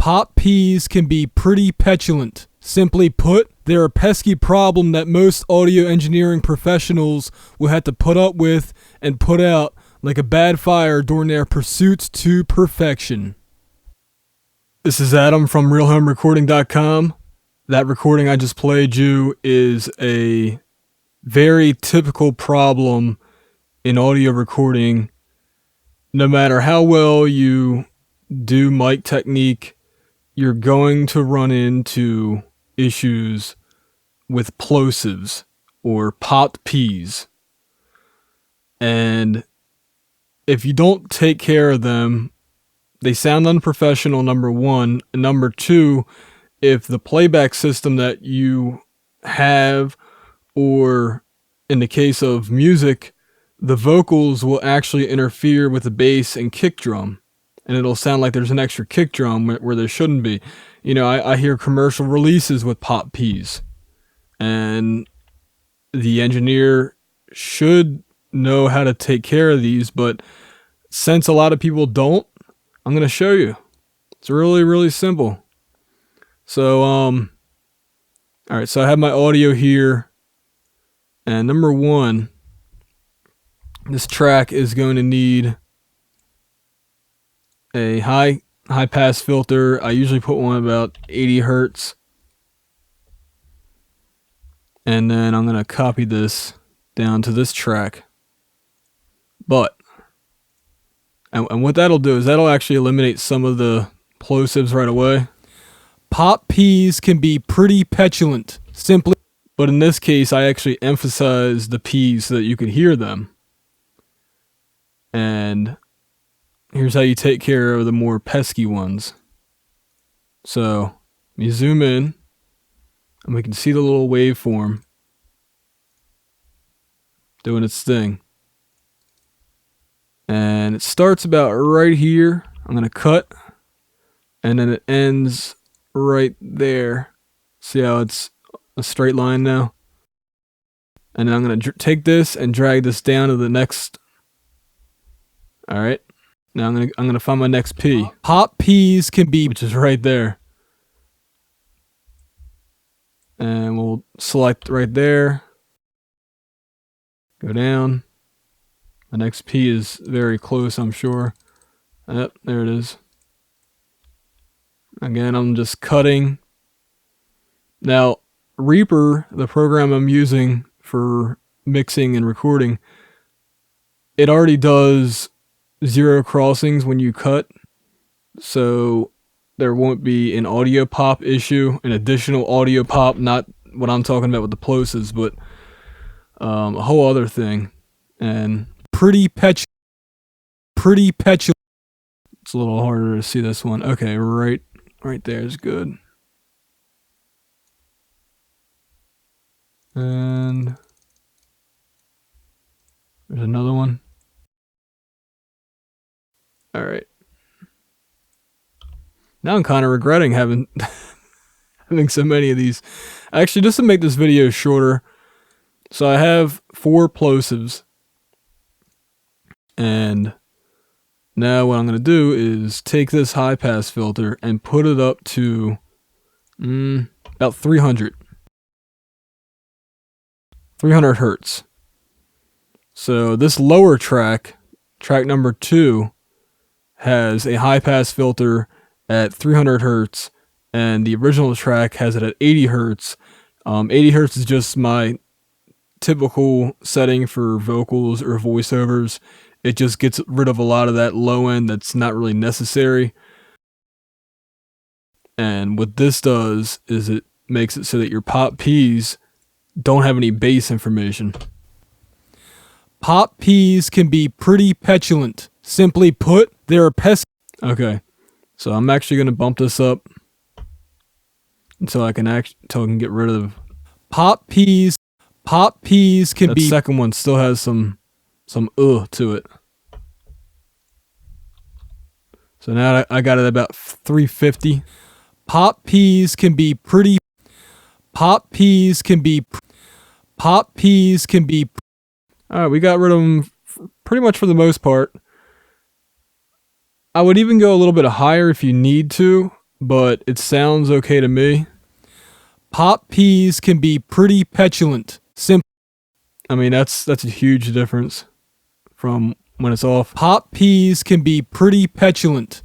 Pop peas can be pretty petulant. Simply put, they're a pesky problem that most audio engineering professionals will have to put up with and put out like a bad fire during their pursuits to perfection. This is Adam from RealHomeRecording.com. That recording I just played you is a very typical problem in audio recording. No matter how well you do mic technique, you're going to run into issues with plosives or popped peas. And if you don't take care of them, they sound unprofessional, number one. And number two, if the playback system that you have, or in the case of music, the vocals will actually interfere with the bass and kick drum. And it'll sound like there's an extra kick drum where there shouldn't be. You know, I hear commercial releases with pop peas. And the engineer should know how to take care of these, but since a lot of people don't, I'm going to show you. It's really, really simple. So, alright, so I have my audio here. And number one, this track is going to need a high pass filter. I usually put one about 80 hertz. And then I'm going to copy this down to this track. But, and what that'll do is that'll actually eliminate some of the plosives right away. Pop peas can be pretty petulant, simply. But in this case, I actually emphasize the peas so that you can hear them. And here's how you take care of the more pesky ones. So, you zoom in, and we can see the little waveform doing its thing. And it starts about right here. I'm going to cut, and then it ends right there. See how it's a straight line now? And then I'm going to take this and drag this down to the next. Alright. Now I'm gonna find my next P. Pop peas can be, which is right there. And we'll select right there. Go down. The next P is very close, I'm sure. Yep, there it is. Again, I'm just cutting. Now, Reaper, the program I'm using for mixing and recording, it already does 0 crossings when you cut, so there won't be an audio pop issue, an additional audio pop, not what I'm talking about with the plosives, but a whole other thing. And pretty petulant. It's a little harder to see this one. Okay, right there is good. And there's another one. Alright. Now I'm kind of regretting having so many of these. Actually, just to make this video shorter, so I have 4 plosives. And now what I'm going to do is take this high pass filter and put it up to about 300 hertz. So this lower track number 2, has a high pass filter at 300 hertz, and the original track has it at 80 hertz. 80 hertz is just my typical setting for vocals or voiceovers. It just gets rid of a lot of that low end that's not really necessary. And what this does is it makes it so that your pop peas don't have any bass information. Pop peas can be pretty petulant. Simply put, they're a pest. Okay, so I'm actually going to bump this up until I can get rid of pop peas. Pop peas can be. The second one still has some to it. So now I got it about 350. Pop peas can be pretty. Pop peas can be. Pop peas can be. Alright, we got rid of them pretty much for the most part. I would even go a little bit higher if you need to, but it sounds okay to me. Pop peas can be pretty petulant. I mean, that's a huge difference from when it's off. Pop peas can be pretty petulant.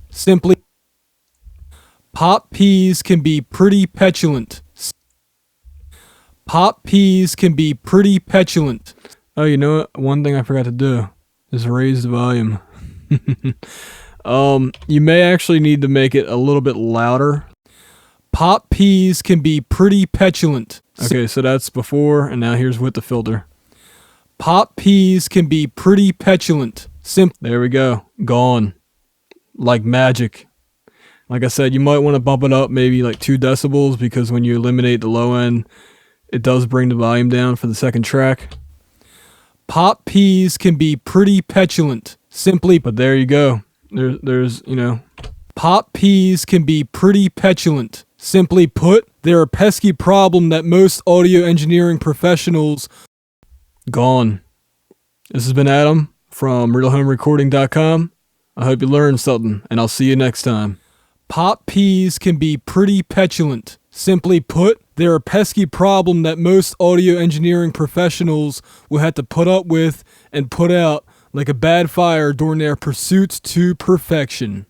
Pop peas can be pretty petulant. Pop peas can be pretty petulant. Oh, you know what? One thing I forgot to do is raise the volume. You may actually need to make it a little bit louder. Pop peas can be pretty petulant. Okay, so that's before, and now here's with the filter. Pop peas can be pretty petulant. There we go. Gone. Like magic. Like I said, you might want to bump it up maybe like 2 decibels because when you eliminate the low end, it does bring the volume down for the second track. Pop peas can be pretty petulant. But there you go. There's, you know. Pop peas can be pretty petulant. Simply put, they're a pesky problem that most audio engineering professionals... Gone. This has been Adam from RealHomeRecording.com. I hope you learned something, and I'll see you next time. Pop peas can be pretty petulant. Simply put, they're a pesky problem that most audio engineering professionals will have to put up with and put out like a bad fire during their pursuits to perfection.